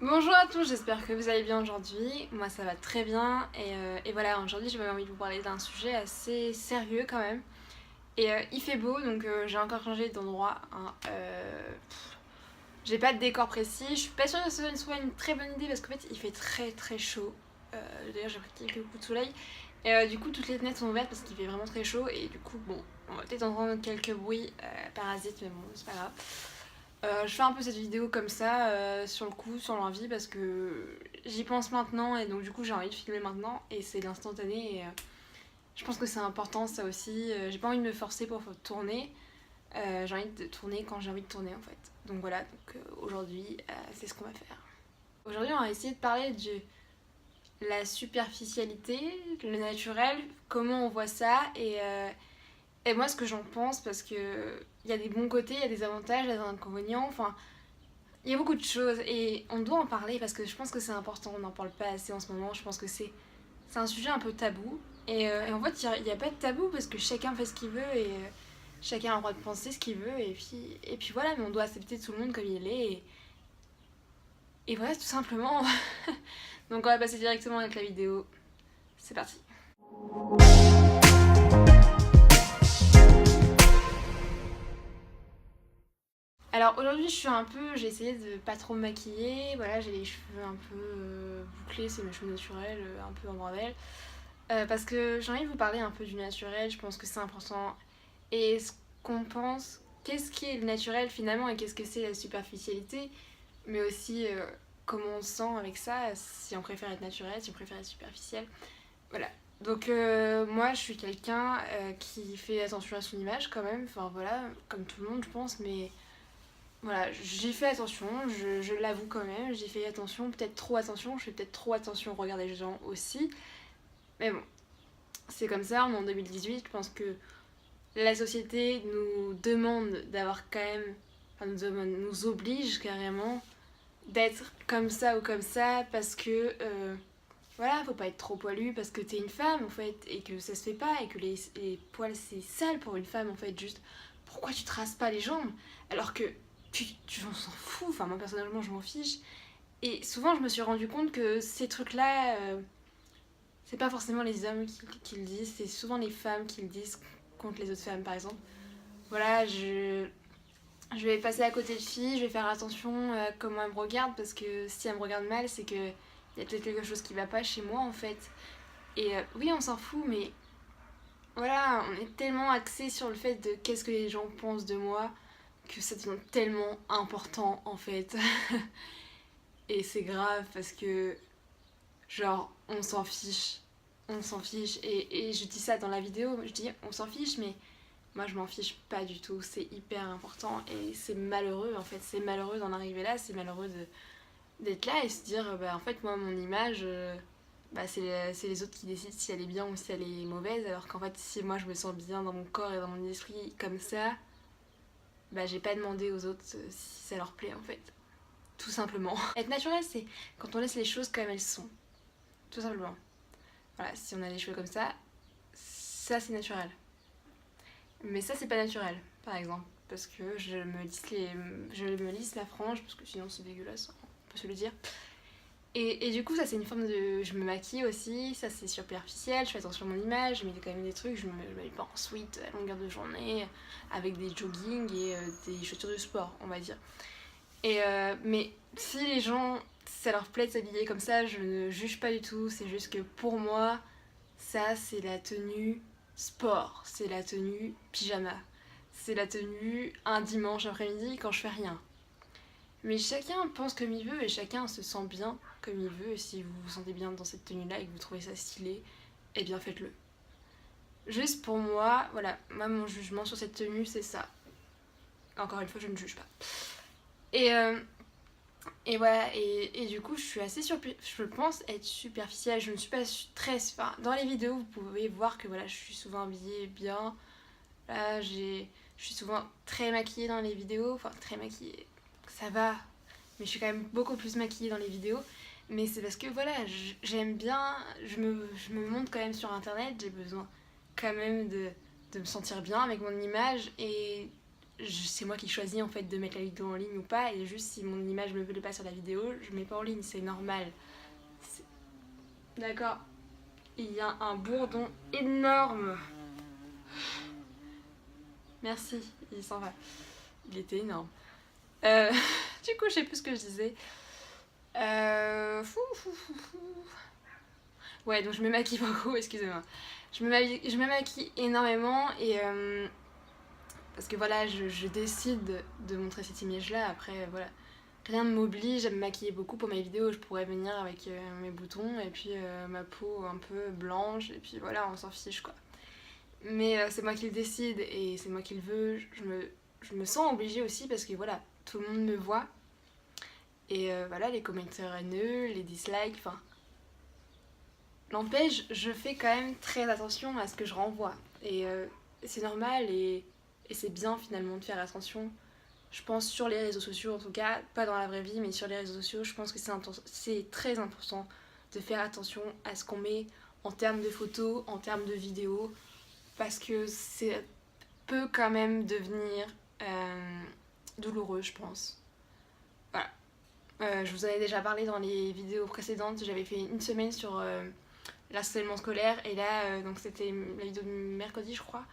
Bonjour à tous, j'espère que vous allez bien aujourd'hui. Moi ça va très bien et voilà, aujourd'hui j'avais envie de vous parler d'un sujet assez sérieux quand même. Il fait beau donc j'ai encore changé d'endroit, hein. J'ai pas de décor précis, je suis pas sûre que ce soit une très bonne idée parce qu'en fait il fait très très chaud. D'ailleurs j'ai pris quelques coups de soleil et du coup toutes les fenêtres sont ouvertes parce qu'il fait vraiment très chaud et du coup bon, on va peut-être entendre quelques bruits parasites mais bon c'est pas grave. Je fais un peu cette vidéo comme ça, sur le coup, sur l'envie, parce que j'y pense maintenant et donc du coup j'ai envie de filmer maintenant et c'est l'instantané et je pense que c'est important ça aussi. J'ai pas envie de me forcer pour tourner, j'ai envie de tourner quand j'ai envie de tourner en fait. Donc voilà, donc aujourd'hui c'est ce qu'on va faire. Aujourd'hui on va essayer de parler de la superficialité, le naturel, comment on voit ça et moi ce que j'en pense parce que il y a des bons côtés, il y a des avantages, il y a des inconvénients, enfin il y a beaucoup de choses et on doit en parler parce que je pense que c'est important, on n'en parle pas assez en ce moment, je pense que c'est un sujet un peu tabou. Et en fait, il n'y a pas de tabou parce que chacun fait ce qu'il veut et chacun a le droit de penser ce qu'il veut et puis voilà, mais on doit accepter tout le monde comme il est et voilà, tout simplement. Donc on va passer directement avec la vidéo, c'est parti. Alors aujourd'hui je suis un peu, j'ai essayé de pas trop me maquiller, voilà j'ai les cheveux un peu bouclés, c'est mes cheveux naturels, un peu en bordel. Parce que j'ai envie de vous parler un peu du naturel, je pense que c'est important. Et ce qu'on pense, qu'est-ce qui est le naturel finalement et qu'est-ce que c'est la superficialité, mais aussi comment on se sent avec ça, si on préfère être naturel, si on préfère être superficiel. Voilà. Donc moi je suis quelqu'un qui fait attention à son image quand même, enfin voilà, comme tout le monde je pense, mais voilà, j'ai fait attention, je l'avoue quand même, j'ai fait attention, peut-être trop attention, je fais peut-être trop attention au regard des gens aussi, mais bon, c'est comme ça, on est en 2018, je pense que la société nous demande d'avoir quand même, enfin nous oblige carrément d'être comme ça ou comme ça parce que voilà, faut pas être trop poilu parce que t'es une femme en fait et que ça se fait pas et que les poils c'est sale pour une femme en fait, juste pourquoi tu traces pas les jambes alors que tu on s'en fout, enfin moi personnellement je m'en fiche et souvent je me suis rendu compte que ces trucs là c'est pas forcément les hommes qui le disent, c'est souvent les femmes qui le disent contre les autres femmes par exemple. Voilà, je vais passer à côté de filles, je vais faire attention à comment elles me regardent parce que si elles me regardent mal, c'est que il y a peut-être quelque chose qui va pas chez moi en fait. Et oui, on s'en fout, mais voilà, on est tellement axé sur le fait de qu'est-ce que les gens pensent de moi que ça devient tellement important en fait. Et c'est grave parce que, genre, on s'en fiche. On s'en fiche. Et je dis ça dans la vidéo, je dis on s'en fiche, mais moi je m'en fiche pas du tout, c'est hyper important et c'est malheureux en fait, c'est malheureux d'en arriver là, c'est malheureux d'être là et se dire bah en fait moi mon image bah c'est les autres qui décident si elle est bien ou si elle est mauvaise alors qu'en fait si moi je me sens bien dans mon corps et dans mon esprit comme ça, bah j'ai pas demandé aux autres si ça leur plaît en fait, tout simplement. Être naturel c'est quand on laisse les choses comme elles sont, tout simplement. Voilà, si on a les cheveux comme ça c'est naturel. Mais ça, c'est pas naturel, par exemple. Parce que je me lisse la frange, parce que sinon c'est dégueulasse, hein, on peut se le dire. Et du coup, ça, c'est une forme de. Je me maquille aussi, ça, c'est superficiel, je fais attention à mon image, je mets quand même des trucs, je me mets pas en sweat à longueur de journée, avec des jogging et des chaussures de sport, on va dire. Mais si les gens, ça leur plaît de s'habiller comme ça, je ne juge pas du tout, c'est juste que pour moi, ça, c'est la tenue sport, c'est la tenue pyjama, c'est la tenue un dimanche après-midi quand je fais rien. Mais chacun pense comme il veut et chacun se sent bien comme il veut. Et si vous vous sentez bien dans cette tenue-là et que vous trouvez ça stylé, eh bien faites-le. Juste pour moi, voilà, moi mon jugement sur cette tenue c'est ça. Encore une fois, je ne juge pas. Et, euh, et voilà, et du coup, je suis assez je pense être superficielle. Je ne suis pas très. Enfin, dans les vidéos, vous pouvez voir que voilà, je suis souvent habillée bien. Là, je suis souvent très maquillée dans les vidéos. Enfin, très maquillée, ça va. Mais je suis quand même beaucoup plus maquillée dans les vidéos. Mais c'est parce que voilà, j'aime bien. Je me montre quand même sur internet. J'ai besoin quand même de me sentir bien avec mon image. Et c'est moi qui choisis en fait de mettre la vidéo en ligne ou pas, et juste si mon image me plaît pas sur la vidéo, je mets pas en ligne, c'est normal. D'accord. Il y a un bourdon énorme. Merci, il s'en va. Il était énorme. Du coup, je sais plus ce que je disais. Ouais, donc je me maquille beaucoup, excusez-moi. Je me maquille énormément et parce que voilà, je décide de montrer cette image-là. Après, voilà, rien ne m'oblige à me maquiller beaucoup pour mes vidéos. Je pourrais venir avec mes boutons et puis ma peau un peu blanche et puis voilà, on s'en fiche quoi. Mais c'est moi qui le décide et c'est moi qui le veux. Je me sens obligée aussi parce que voilà, tout le monde me voit. Et voilà, les commentaires haineux, les dislikes, enfin... N'empêche, je fais quand même très attention à ce que je renvoie. Et c'est normal et c'est bien finalement de faire attention. Je pense sur les réseaux sociaux en tout cas, pas dans la vraie vie, mais sur les réseaux sociaux, je pense que c'est très important de faire attention à ce qu'on met en termes de photos, en termes de vidéos, parce que c'est peut quand même devenir douloureux, je pense. Voilà. Je vous en ai déjà parlé dans les vidéos précédentes, j'avais fait une semaine sur l'harcèlement scolaire et là, donc c'était la vidéo de mercredi je crois,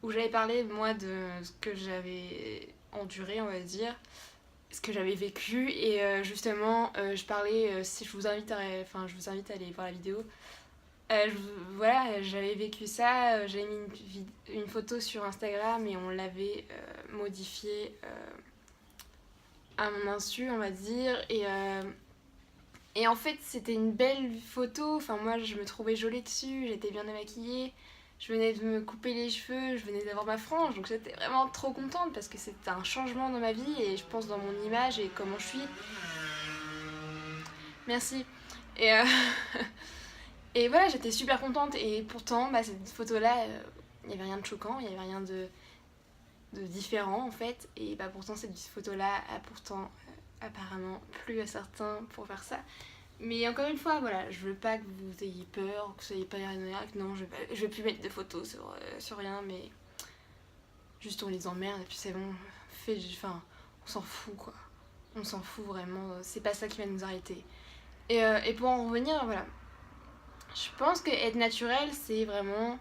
où j'avais parlé moi de ce que j'avais enduré on va dire, ce que j'avais vécu et justement je parlais, si je vous invite à, enfin je vous invite à aller voir la vidéo, voilà j'avais vécu ça, j'avais mis une photo sur Instagram et on l'avait modifiée à mon insu on va dire et en fait c'était une belle photo, enfin moi je me trouvais jolie dessus, j'étais bien maquillée, je venais de me couper les cheveux, je venais d'avoir ma frange, donc j'étais vraiment trop contente parce que c'était un changement dans ma vie et je pense dans mon image et comment je suis. Merci. Et, et voilà, j'étais super contente et pourtant bah, cette photo-là, il n'y avait rien de choquant, il n'y avait rien de différent en fait et bah, pourtant cette photo-là a pourtant apparemment plu à certains pour faire ça. Mais encore une fois, voilà, je veux pas que vous ayez peur, que vous soyez paranoïaque, non, je vais plus mettre de photos sur rien, mais juste on les emmerde et puis c'est bon, enfin, on s'en fout quoi. On s'en fout vraiment, c'est pas ça qui va nous arrêter. Et pour en revenir, voilà, je pense que être naturel, c'est vraiment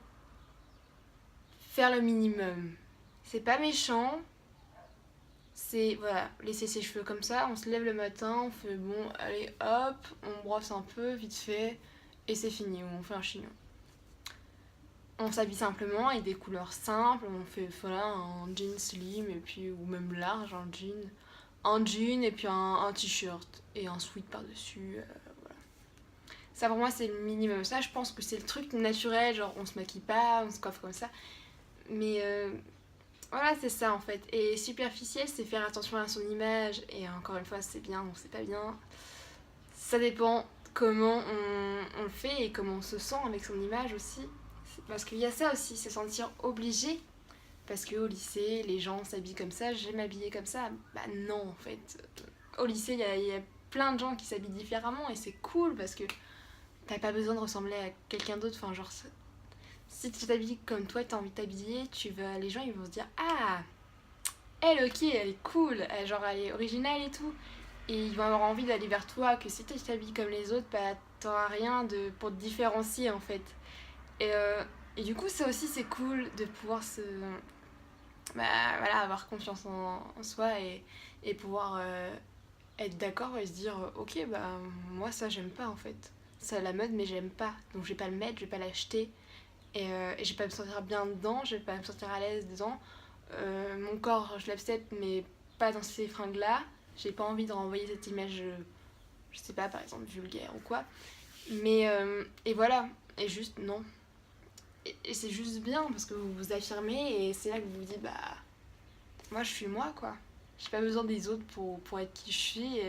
faire le minimum. C'est pas méchant, c'est voilà, laisser ses cheveux comme ça, on se lève le matin, on fait bon, allez hop, on brosse un peu, vite fait, et c'est fini, ou on fait un chignon. On s'habille simplement avec des couleurs simples, on fait voilà, un jean slim, et puis, ou même large, un jean et puis un t-shirt, et un sweat par-dessus, voilà. Ça pour moi c'est le minimum, ça je pense que c'est le truc naturel, genre on se maquille pas, on se coiffe comme ça, mais... voilà, c'est ça en fait. Et superficiel, c'est faire attention à son image. Et encore une fois, c'est bien ou c'est pas bien. Ça dépend comment on le fait et comment on se sent avec son image aussi. Parce qu'il y a ça aussi, se sentir obligé. Parce qu'au lycée, les gens s'habillent comme ça, je vais m'habiller comme ça. Bah non, en fait. Au lycée, il y a plein de gens qui s'habillent différemment et c'est cool parce que t'as pas besoin de ressembler à quelqu'un d'autre. Enfin, genre, si tu t'habilles comme toi, t'as envie de t'habiller, les gens ils vont se dire ah, elle ok, elle est cool, genre elle est originale et tout. Et ils vont avoir envie d'aller vers toi, que si tu t'habilles comme les autres, bah t'auras rien pour te différencier en fait. Et, et du coup, ça aussi c'est cool de pouvoir bah, voilà, avoir confiance en soi et pouvoir être d'accord et se dire ok, bah moi ça j'aime pas en fait. C'est à la mode, mais j'aime pas. Donc je vais pas le mettre, je vais pas l'acheter. Et je vais pas me sentir bien dedans, je vais pas me sentir à l'aise dedans. Mon corps, je l'accepte, mais pas dans ces fringues-là. J'ai pas envie de renvoyer cette image, je sais pas, par exemple, vulgaire ou quoi. Mais, et voilà, et juste non. Et c'est juste bien parce que vous vous affirmez et c'est là que vous vous dites, bah, moi je suis moi quoi. J'ai pas besoin des autres pour être qui je suis.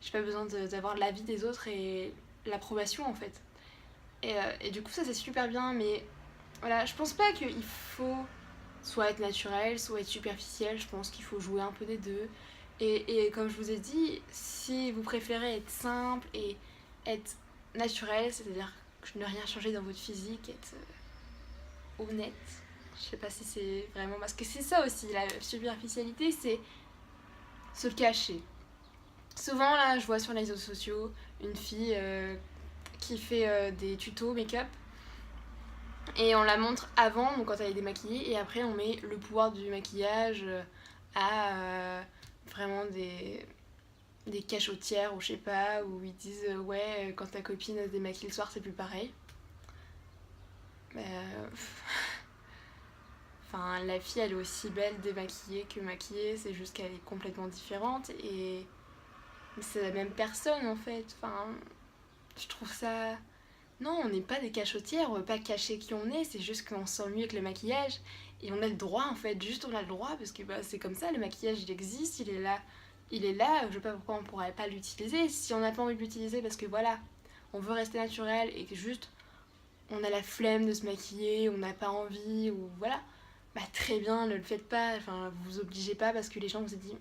J'ai pas besoin d'avoir l'avis des autres et l'approbation en fait. Et du coup, ça c'est super bien, mais voilà, je pense pas qu'il faut soit être naturel, soit être superficiel. Je pense qu'il faut jouer un peu des deux. Et comme je vous ai dit, si vous préférez être simple et être naturel, c'est-à-dire ne rien changer dans votre physique, être honnête, Je sais pas si c'est vraiment... Parce que c'est ça aussi, la superficialité, c'est se cacher. Souvent, là, je vois sur les réseaux sociaux une fille qui fait des tutos make-up et on la montre avant, donc quand elle est démaquillée, et après on met le pouvoir du maquillage à vraiment des cachotières ou je sais pas, où ils disent ouais, quand ta copine se démaquille le soir, c'est plus pareil. Enfin, la fille, elle est aussi belle démaquillée que maquillée, c'est juste qu'elle est complètement différente et c'est la même personne en fait. Enfin, je trouve ça... Non, on n'est pas des cachotières, on veut pas cacher qui on est, c'est juste qu'on se sent mieux avec le maquillage. Et on a le droit en fait, juste on a le droit, parce que bah, c'est comme ça, le maquillage il existe, il est là. Il est là, je sais pas pourquoi on pourrait pas l'utiliser. Si on n'a pas envie de l'utiliser parce que voilà, on veut rester naturel et que juste on a la flemme de se maquiller, on n'a pas envie, ou voilà, bah très bien, ne le faites pas, enfin vous obligez pas parce que les gens vous ont dit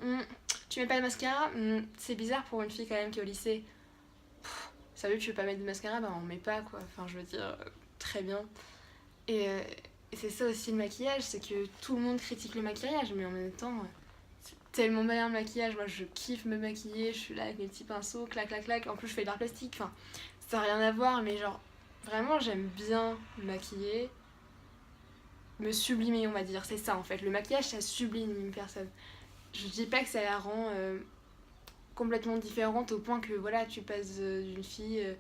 tu mets pas de mascara, c'est bizarre pour une fille quand même qui est au lycée. Sérieux, tu veux pas mettre de mascara, bah on met pas quoi, enfin je veux dire, très bien. Et c'est ça aussi le maquillage, c'est que tout le monde critique le maquillage, mais en même temps, c'est tellement bien le maquillage. Moi je kiffe me maquiller, je suis là avec mes petits pinceaux, clac clac clac, en plus je fais de l'art plastique, enfin ça n'a rien à voir, mais genre vraiment j'aime bien me maquiller, me sublimer on va dire, c'est ça en fait. Le maquillage ça sublime une personne. Je dis pas que ça la rend complètement différente au point que voilà tu passes d'une fille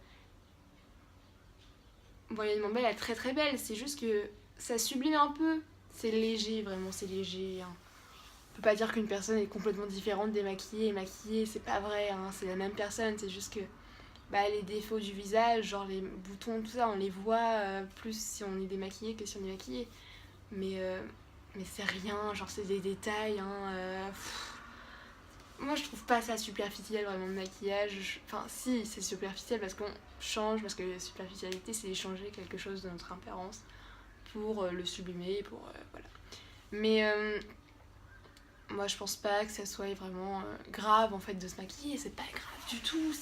moyennement belle à très très belle, c'est juste que ça sublime un peu, c'est léger vraiment, c'est léger hein. On peut pas dire qu'une personne est complètement différente démaquillée et maquillée, c'est pas vrai hein. C'est la même personne, c'est juste que bah, les défauts du visage, genre les boutons, tout ça, on les voit plus si on est démaquillé que si on est maquillé. Mais c'est rien, genre c'est des détails. Hein, Moi je trouve pas ça superficiel vraiment le maquillage. Enfin si, c'est superficiel parce qu'on change, parce que la superficialité c'est échanger quelque chose de notre apparence pour le sublimer, pour voilà. Mais moi je pense pas que ça soit vraiment grave en fait de se maquiller, c'est pas grave du tout,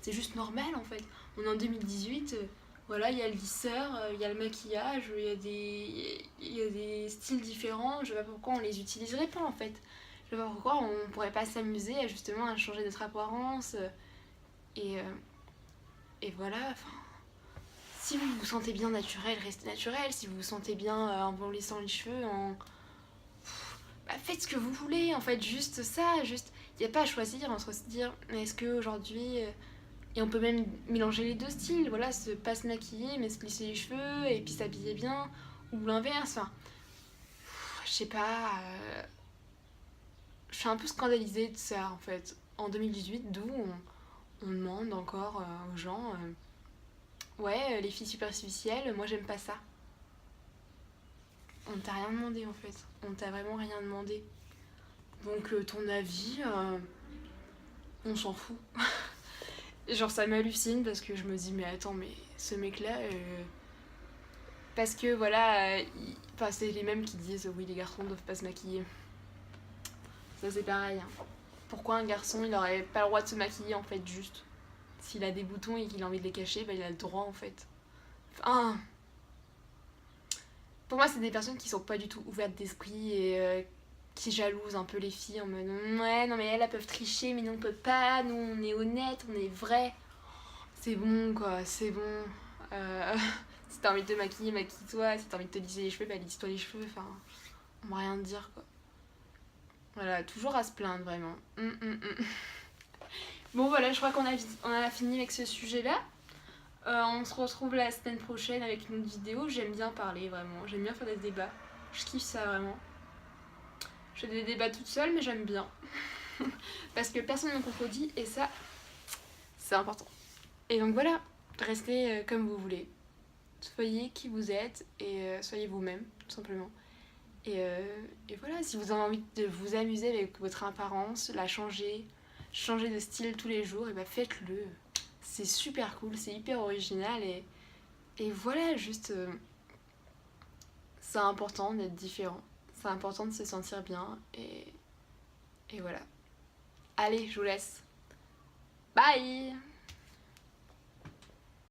c'est juste normal en fait. On est en 2018, voilà, il y a le lisseur, il y a le maquillage, il y a des styles différents, je sais pas pourquoi on les utiliserait pas en fait. Je sais pas pourquoi on pourrait pas s'amuser à justement à changer notre apparence et, euh, et voilà, enfin. Si vous vous sentez bien naturel, restez naturel. Si vous vous sentez bien en blondissant les cheveux, bah, faites ce que vous voulez en fait, juste ça, juste il n'y a pas à choisir entre se dire est-ce que aujourd'hui et on peut même mélanger les deux styles, voilà, pas se maquiller mais se lisser les cheveux et puis s'habiller bien ou l'inverse, enfin je sais pas, je suis un peu scandalisée de ça en fait en 2018 d'où on demande encore aux gens ouais les filles superficielles, moi j'aime pas ça. On t'a rien demandé en fait, on t'a vraiment rien demandé. Donc ton avis, on s'en fout. Genre ça m'hallucine parce que je me dis mais attends mais ce mec là parce que voilà enfin c'est les mêmes qui disent oui les garçons doivent pas se maquiller. Ça c'est pareil hein. Pourquoi un garçon il aurait pas le droit de se maquiller en fait juste s'il a des boutons et qu'il a envie de les cacher bah il a le droit en fait. Enfin pour moi c'est des personnes qui sont pas du tout ouvertes d'esprit et qui jalousent un peu les filles en mode ouais non mais elles peuvent tricher mais nous on peut pas, nous on est honnête, on est vrai. C'est bon quoi, c'est bon. Si t'as envie de te maquiller, maquille-toi. Si t'as envie de te lisser les cheveux, bah lisse-toi les cheveux. Enfin, on va rien te dire quoi. Voilà, toujours à se plaindre vraiment. Bon voilà, je crois on a fini avec ce sujet-là. On se retrouve la semaine prochaine avec une autre vidéo. J'aime bien parler vraiment, j'aime bien faire des débats. Je kiffe ça vraiment. Je fais des débats toute seule mais j'aime bien. Parce que personne ne me contredit et ça, c'est important. Et donc voilà, restez comme vous voulez. Soyez qui vous êtes et soyez vous-même, tout simplement. Et voilà, si vous avez envie de vous amuser avec votre apparence, la changer de style tous les jours, et bah faites-le. C'est super cool, c'est hyper original et voilà, juste c'est important d'être différent. C'est important de se sentir bien et voilà. Allez, je vous laisse. Bye!